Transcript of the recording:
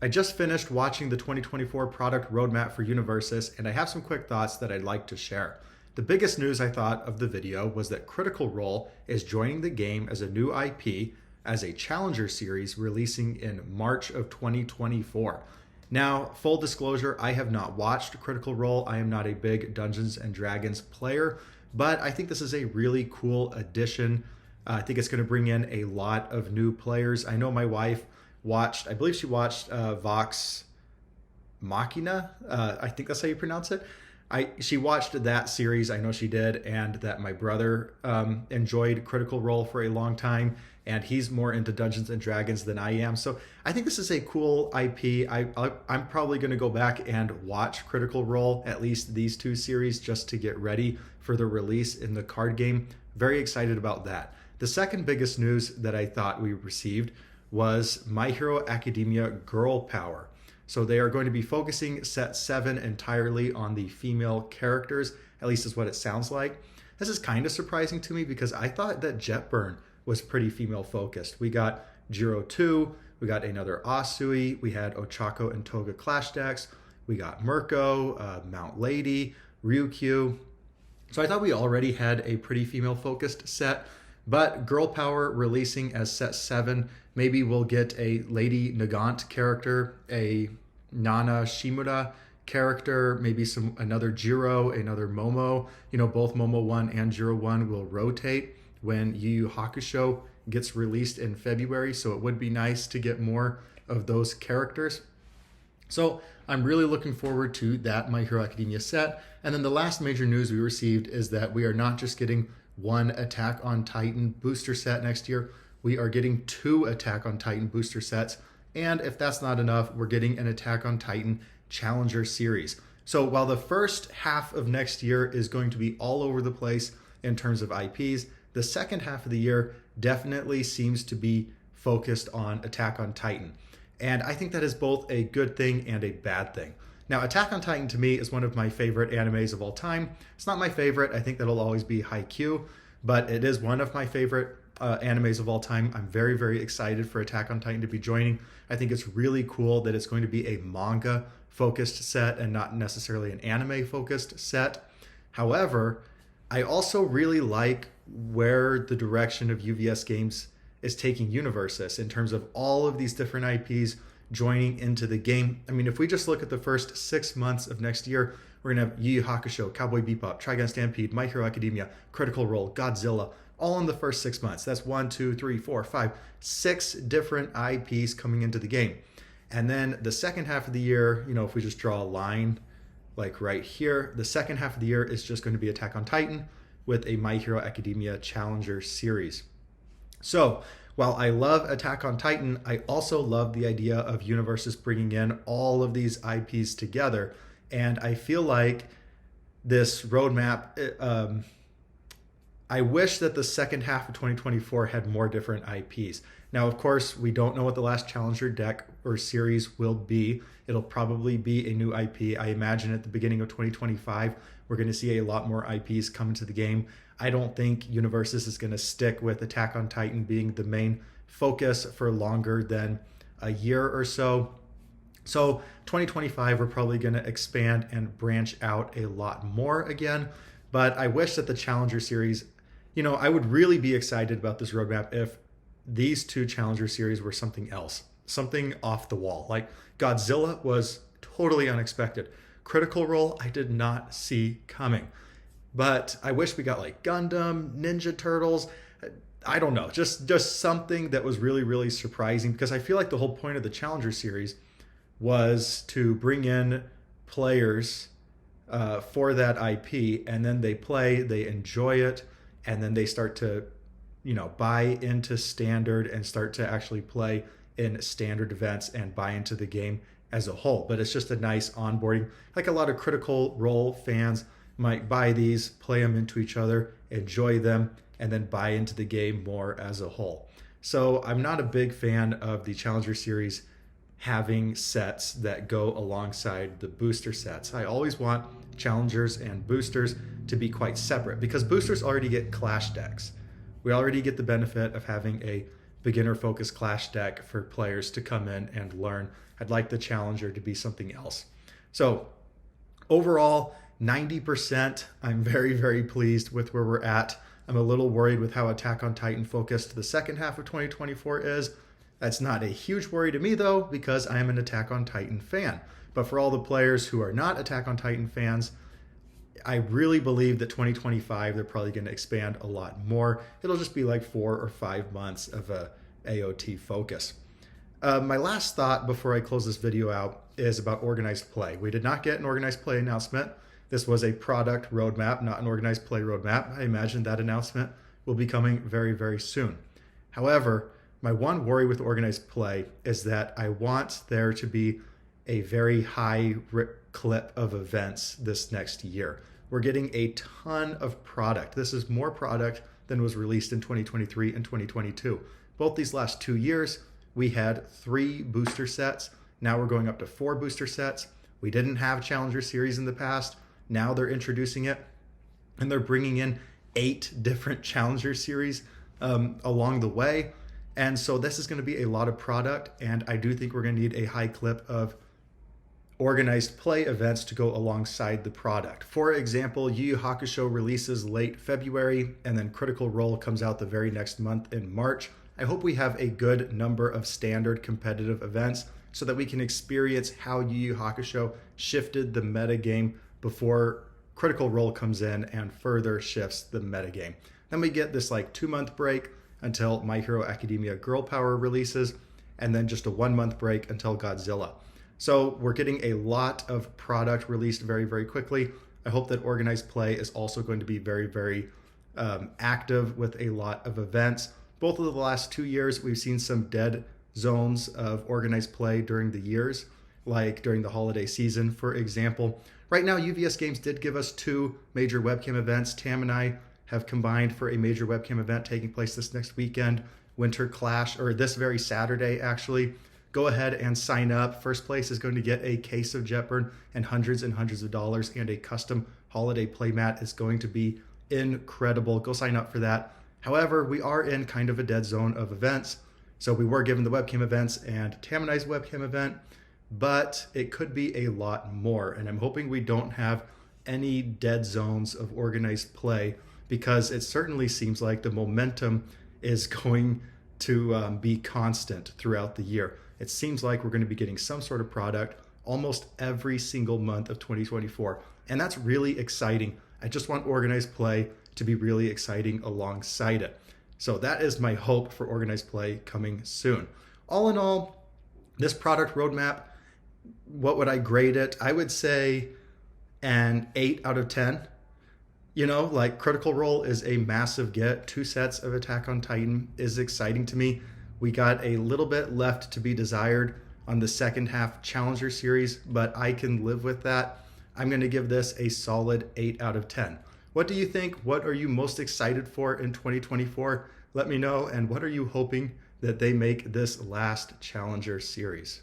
I just finished watching the 2024 product roadmap for Universus, and I have some quick thoughts that I'd like to share. The biggest news I thought of the video was that Critical Role is joining the game as a new IP as a Challenger series releasing in March of 2024. Now, full disclosure, I have not watched Critical Role. I am not a big Dungeons and Dragons player, but I think this is a really cool addition. I think it's going to bring in a lot of new players. I know my wife watched, I believe she watched Vox Machina. I think that's how you pronounce it. She watched that series. I know she did, and that my brother enjoyed Critical Role for a long time, and he's more into Dungeons and Dragons than I am. So I think this is a cool IP. I'm probably going to go back and watch Critical Role, at least these two series, just to get ready for the release in the card game. Very excited about that. The second biggest news that I thought we received was My Hero Academia Girl Power. So they are going to be focusing set 7 entirely on the female characters, at least is what it sounds like. This is kind of surprising to me because I thought that Jetburn was pretty female focused. We got Jiro 2, we got another Asui, we had Ochako and Toga Clash decks, we got Mirko, Mount Lady, Ryukyu. So I thought we already had a pretty female focused set, but Girl Power releasing as set 7, maybe we'll get a Lady Nagant character, a Nana Shimura character, maybe another Jiro, another Momo. You know, both Momo 1 and Jiro 1 will rotate when Yu Yu Hakusho gets released in February, so it would be nice to get more of those characters. So I'm really looking forward to that My Hero Academia set. And then the last major news we received is that we are not just getting one Attack on Titan booster set next year, we are getting 2 Attack on Titan booster sets. And if that's not enough, we're getting an Attack on Titan Challenger series. So while the first half of next year is going to be all over the place in terms of IPs, the second half of the year definitely seems to be focused on Attack on Titan. And I think that is both a good thing and a bad thing. Now, Attack on Titan to me is one of my favorite animes of all time. It's not my favorite. I think that'll always be Haikyuu, but it is one of my favorite animes of all time. I'm very, very excited for Attack on Titan to be joining. I think it's really cool that it's going to be a manga-focused set and not necessarily an anime-focused set. However, I also really like where the direction of UVS Games is taking Universus in terms of all of these different IPs joining into the game. I mean, if we just look at the first 6 months of next year, we're going to have Yu Yu Hakusho, Cowboy Bebop, Trigun Stampede, My Hero Academia, Critical Role, Godzilla, all in the first 6 months. That's 1, 2, 3, 4, 5, 6 different IPs coming into the game. And then the second half of the year, you know, if we just draw a line like right here, the second half of the year is just going to be Attack on Titan with a My Hero Academia Challenger series. So while I love Attack on Titan, I also love the idea of Universus bringing in all of these IPs together. And I feel like this roadmap, I wish that the second half of 2024 had more different IPs. Now, of course, we don't know what the last Challenger deck or series will be. It'll probably be a new IP. I imagine at the beginning of 2025, we're going to see a lot more IPs come into the game. I don't think Universus is going to stick with Attack on Titan being the main focus for longer than a year or so. So 2025, we're probably going to expand and branch out a lot more again. But I wish that the Challenger series, you know, I would really be excited about this roadmap if these 2 Challenger series were something else, something off the wall. Like Godzilla was totally unexpected. Critical Role, I did not see coming. But I wish we got like Gundam, Ninja Turtles. I don't know, just something that was really, really surprising, because I feel like the whole point of the Challenger series was to bring in players for that IP, and then they play, they enjoy it, and then they start to, you know, buy into Standard and start to actually play in Standard events and buy into the game as a whole. But it's just a nice onboarding. Like a lot of Critical Role fans might buy these, play them into each other, enjoy them, and then buy into the game more as a whole. So I'm not a big fan of the Challenger series having sets that go alongside the booster sets. I always want Challengers and boosters to be quite separate, because boosters already get Clash decks. We already get the benefit of having a beginner focused Clash deck for players to come in and learn I'd like the Challenger to be something else. So overall, 90%, I'm very, very pleased with where we're at. I'm a little worried with how Attack on Titan focused the second half of 2024 is. That's not a huge worry to me though, because I am an Attack on Titan fan. But for all the players who are not Attack on Titan fans, I really believe that 2025, they're probably going to expand a lot more. It'll just be like 4 or 5 months of a AOT focus. My last thought before I close this video out is about organized play. We did not get an organized play announcement. This was a product roadmap, not an organized play roadmap. I imagine that announcement will be coming very, very soon. However, my one worry with organized play is that I want there to be a very high clip of events this next year. We're getting a ton of product. This is more product than was released in 2023 and 2022. Both these last 2 years, we had 3 booster sets. Now we're going up to 4 booster sets. We didn't have Challenger Series in the past. Now they're introducing it, and they're bringing in 8 different Challenger Series along the way. And so this is going to be a lot of product, and I do think we're going to need a high clip of organized play events to go alongside the product. For example, Yu Yu Hakusho releases late February, and then Critical Role comes out the very next month in March. I hope we have a good number of standard competitive events so that we can experience how Yu Yu Hakusho shifted the metagame before Critical Role comes in and further shifts the metagame. Then we get this like 2-month break until My Hero Academia Girl Power releases, and then just a 1-month break until Godzilla. So we're getting a lot of product released very, very quickly. I hope that organized play is also going to be very, very active with a lot of events. Both of the last 2 years, we've seen some dead zones of organized play during the years, like during the holiday season, for example. Right now, UVS Games did give us 2 major webcam events. Tam and I have combined for a major webcam event taking place this next weekend, Winter Clash, or this very Saturday, actually. Go ahead and sign up. First place is going to get a case of Jetburn and hundreds of dollars, and a custom holiday playmat is going to be incredible. Go sign up for that. However, we are in kind of a dead zone of events. So we were given the webcam events and Tam and I's webcam event, but it could be a lot more. And I'm hoping we don't have any dead zones of organized play, because it certainly seems like the momentum is going to be constant throughout the year. It seems like we're going to be getting some sort of product almost every single month of 2024. And that's really exciting. I just want organized play to be really exciting alongside it. So that is my hope for organized play coming soon. All in all, this product roadmap, what would I grade it? I would say an 8 out of 10. You know, like Critical Role is a massive get. 2 sets of Attack on Titan is exciting to me. We got a little bit left to be desired on the second half Challenger Series, but I can live with that. I'm going to give this a solid 8 out of 10. What do you think? What are you most excited for in 2024? Let me know. And what are you hoping that they make this last Challenger Series?